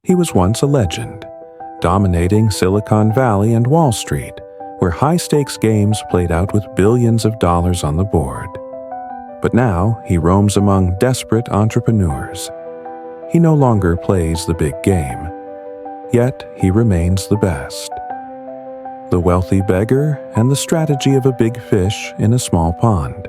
He was once a legend, dominating Silicon Valley and Wall Street, where high-stakes games played out with billions of dollars on the board. But now he roams among desperate entrepreneurs. He no longer plays the big game, yet he remains the best. The wealthy beggar and the strategy of a big fish in a small pond.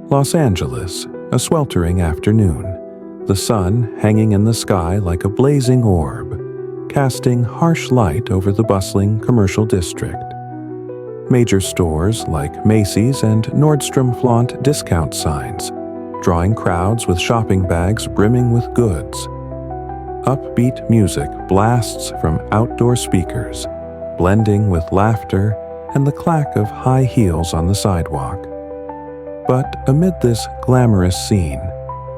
Los Angeles, a sweltering afternoon, the sun hanging in the sky like a blazing orb, casting harsh light over the bustling commercial district. Major stores like Macy's and Nordstrom flaunt discount signs, drawing crowds with shopping bags brimming with goods. Upbeat music blasts from outdoor speakers, blending with laughter and the clack of high heels on the sidewalk. But amid this glamorous scene,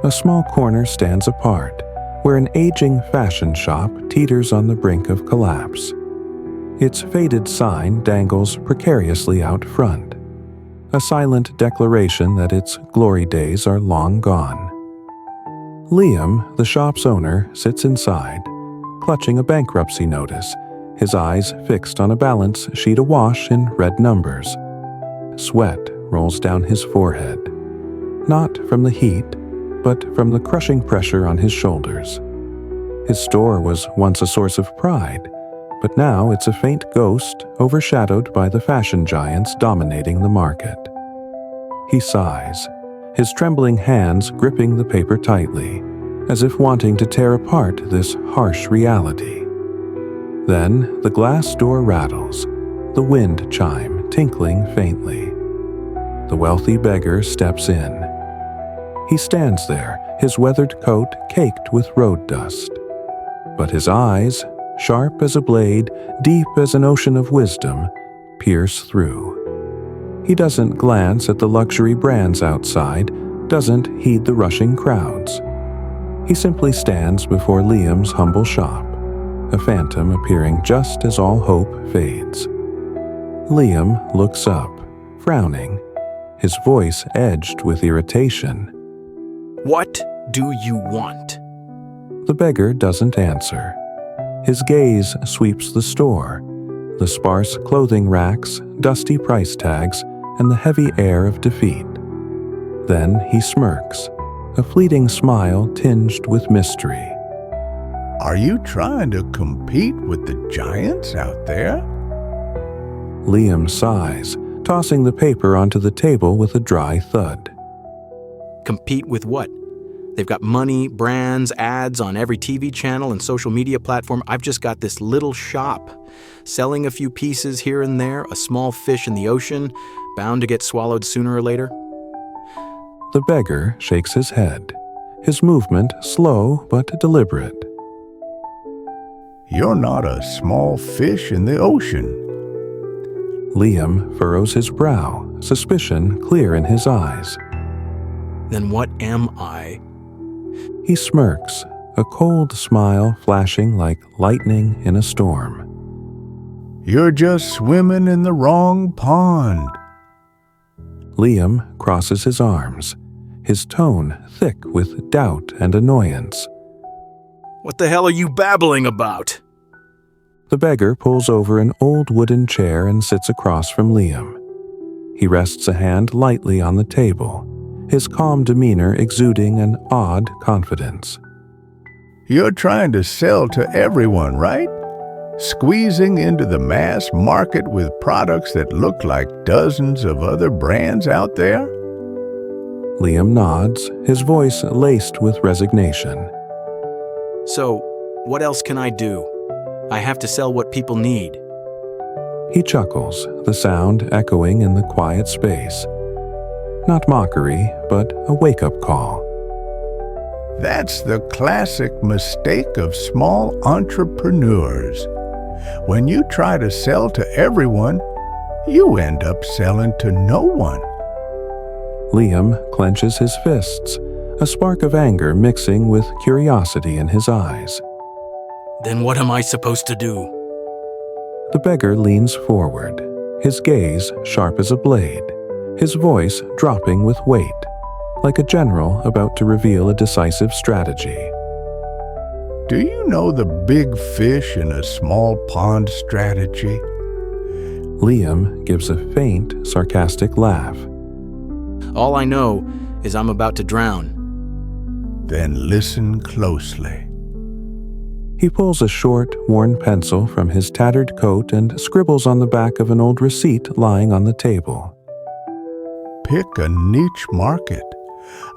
a small corner stands apart, where an aging fashion shop teeters on the brink of collapse. Its faded sign dangles precariously out front, a silent declaration that its glory days are long gone. Liam, the shop's owner, sits inside, clutching a bankruptcy notice, his eyes fixed on a balance sheet awash in red numbers. Sweat rolls down his forehead, not from the heat, but from the crushing pressure on his shoulders. His store was once a source of pride, but now it's a faint ghost overshadowed by the fashion giants dominating the market. He sighs, his trembling hands gripping the paper tightly, as if wanting to tear apart this harsh reality. Then the glass door rattles, the wind chime tinkling faintly. The wealthy beggar steps in. He stands there, his weathered coat caked with road dust. But his eyes, sharp as a blade, deep as an ocean of wisdom, pierce through. He doesn't glance at the luxury brands outside, doesn't heed the rushing crowds. He simply stands before Liam's humble shop, a phantom appearing just as all hope fades. Liam looks up, frowning, his voice edged with irritation. What do you want? The beggar doesn't answer. His gaze sweeps the store, the sparse clothing racks, dusty price tags, and the heavy air of defeat. Then he smirks, a fleeting smile tinged with mystery. Are you trying to compete with the giants out there? Liam sighs, tossing the paper onto the table with a dry thud. Compete with what? They've got money, brands, ads on every TV channel and social media platform. I've just got this little shop, selling a few pieces here and there, a small fish in the ocean, bound to get swallowed sooner or later. The beggar shakes his head, his movement slow but deliberate. You're not a small fish in the ocean. Liam furrows his brow, suspicion clear in his eyes. Then what am I? He smirks, a cold smile flashing like lightning in a storm. You're just swimming in the wrong pond. Liam crosses his arms, his tone thick with doubt and annoyance. What the hell are you babbling about? The beggar pulls over an old wooden chair and sits across from Liam. He rests a hand lightly on the table, his calm demeanor exuding an odd confidence. You're trying to sell to everyone, right? Squeezing into the mass market with products that look like dozens of other brands out there? Liam nods, his voice laced with resignation. So, what else can I do? I have to sell what people need. He chuckles, the sound echoing in the quiet space. Not mockery, but a wake-up call. That's the classic mistake of small entrepreneurs. When you try to sell to everyone, you end up selling to no one. Liam clenches his fists, a spark of anger mixing with curiosity in his eyes. Then what am I supposed to do? The beggar leans forward, his gaze sharp as a blade, his voice dropping with weight, like a general about to reveal a decisive strategy. Do you know the big fish in a small pond strategy? Liam gives a faint, sarcastic laugh. All I know is I'm about to drown. Then listen closely. He pulls a short, worn pencil from his tattered coat and scribbles on the back of an old receipt lying on the table. Pick a niche market,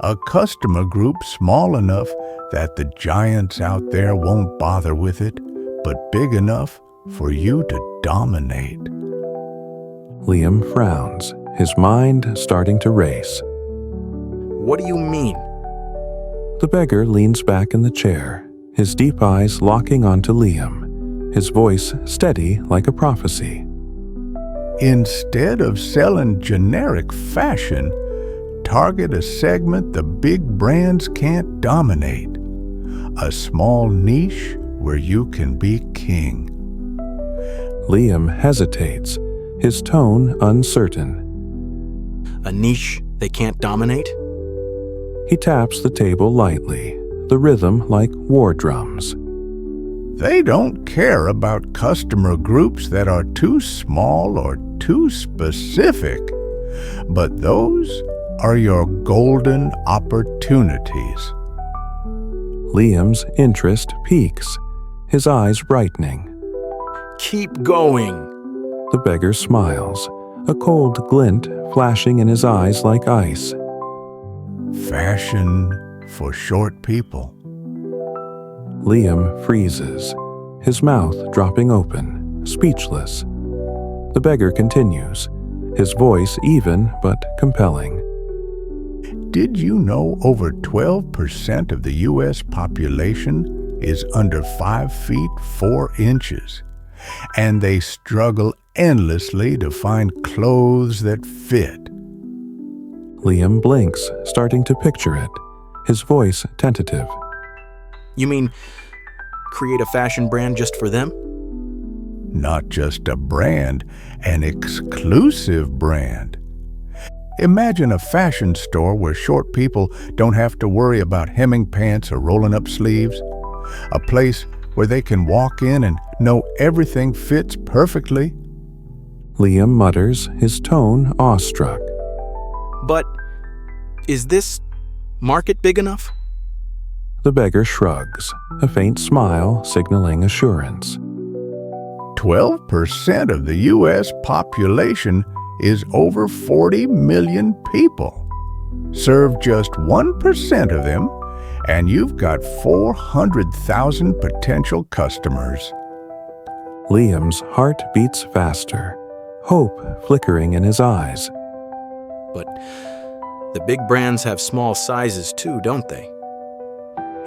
a customer group small enough that the giants out there won't bother with it, but big enough for you to dominate. Liam frowns, his mind starting to race. What do you mean? The beggar leans back in the chair, his deep eyes locking onto Liam, his voice steady like a prophecy. Instead of selling generic fashion, target a segment the big brands can't dominate. A small niche where you can be king. Liam hesitates, his tone uncertain. A niche they can't dominate? He taps the table lightly, the rhythm like war drums. They don't care about customer groups that are too small or too specific, but those are your golden opportunities. Liam's interest peaks, his eyes brightening. Keep going. The beggar smiles, a cold glint flashing in his eyes like ice. Fashion for short people. Liam freezes, his mouth dropping open, speechless. The beggar continues, his voice even but compelling. Did you know over 12% of the U.S. population is under 5 feet 4 inches, and they struggle endlessly to find clothes that fit? Liam blinks, starting to picture it, his voice tentative. You mean create a fashion brand just for them? Not just a brand, an exclusive brand. Imagine a fashion store where short people don't have to worry about hemming pants or rolling up sleeves. A place where they can walk in and know everything fits perfectly. Liam mutters, his tone awestruck. But is this market big enough? The beggar shrugs, a faint smile signaling assurance. 12% of the U.S. population is over 40 million people. Serve just 1% of them, and you've got 400,000 potential customers. Liam's heart beats faster, hope flickering in his eyes. But the big brands have small sizes too, don't they?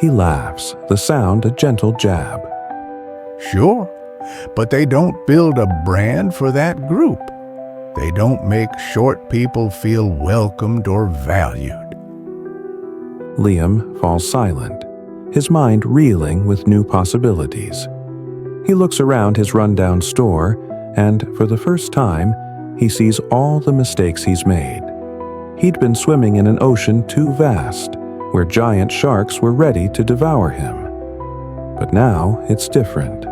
He laughs, the sound a gentle jab. Sure, but they don't build a brand for that group. They don't make short people feel welcomed or valued. Liam falls silent, his mind reeling with new possibilities. He looks around his rundown store, and for the first time, he sees all the mistakes he's made. He'd been swimming in an ocean too vast, where giant sharks were ready to devour him. But now it's different.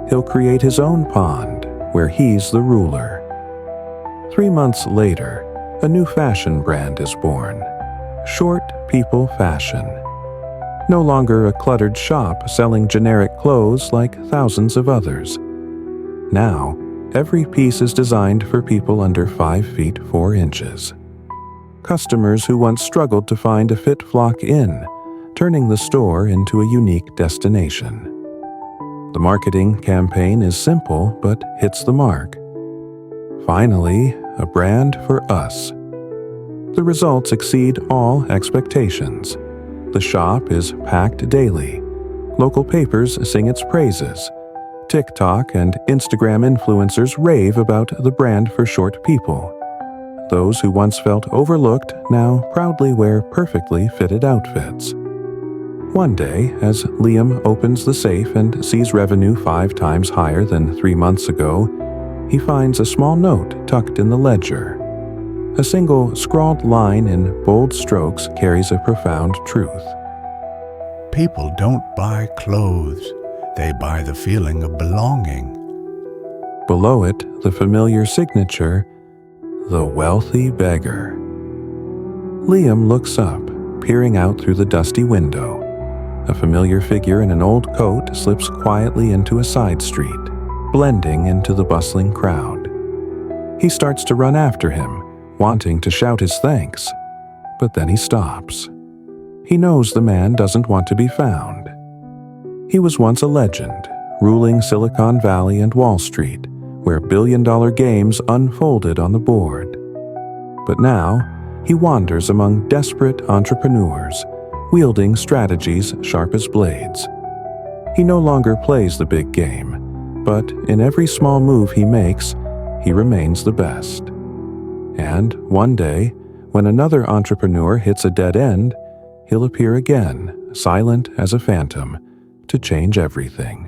He'll create his own pond, where he's the ruler. 3 months later, a new fashion brand is born. Short People Fashion. No longer a cluttered shop selling generic clothes like thousands of others. Now, every piece is designed for people under 5 feet 4 inches. Customers who once struggled to find a fit flock in, turning the store into a unique destination. The marketing campaign is simple but hits the mark. Finally, a brand for us. The results exceed all expectations. The shop is packed daily. Local papers sing its praises. TikTok and Instagram influencers rave about the brand for short people. Those who once felt overlooked now proudly wear perfectly fitted outfits. One day, as Liam opens the safe and sees revenue 5 times higher than 3 months ago, he finds a small note tucked in the ledger. A single scrawled line in bold strokes carries a profound truth. People don't buy clothes. They buy the feeling of belonging. Below it, the familiar signature, the wealthy beggar. Liam looks up, peering out through the dusty window. A familiar figure in an old coat slips quietly into a side street, blending into the bustling crowd. He starts to run after him, wanting to shout his thanks, but then he stops. He knows the man doesn't want to be found. He was once a legend, ruling Silicon Valley and Wall Street, where billion-dollar games unfolded on the board. But now, he wanders among desperate entrepreneurs, wielding strategies sharp as blades. He no longer plays the big game, but in every small move he makes, he remains the best. And one day, when another entrepreneur hits a dead end, he'll appear again, silent as a phantom, to change everything.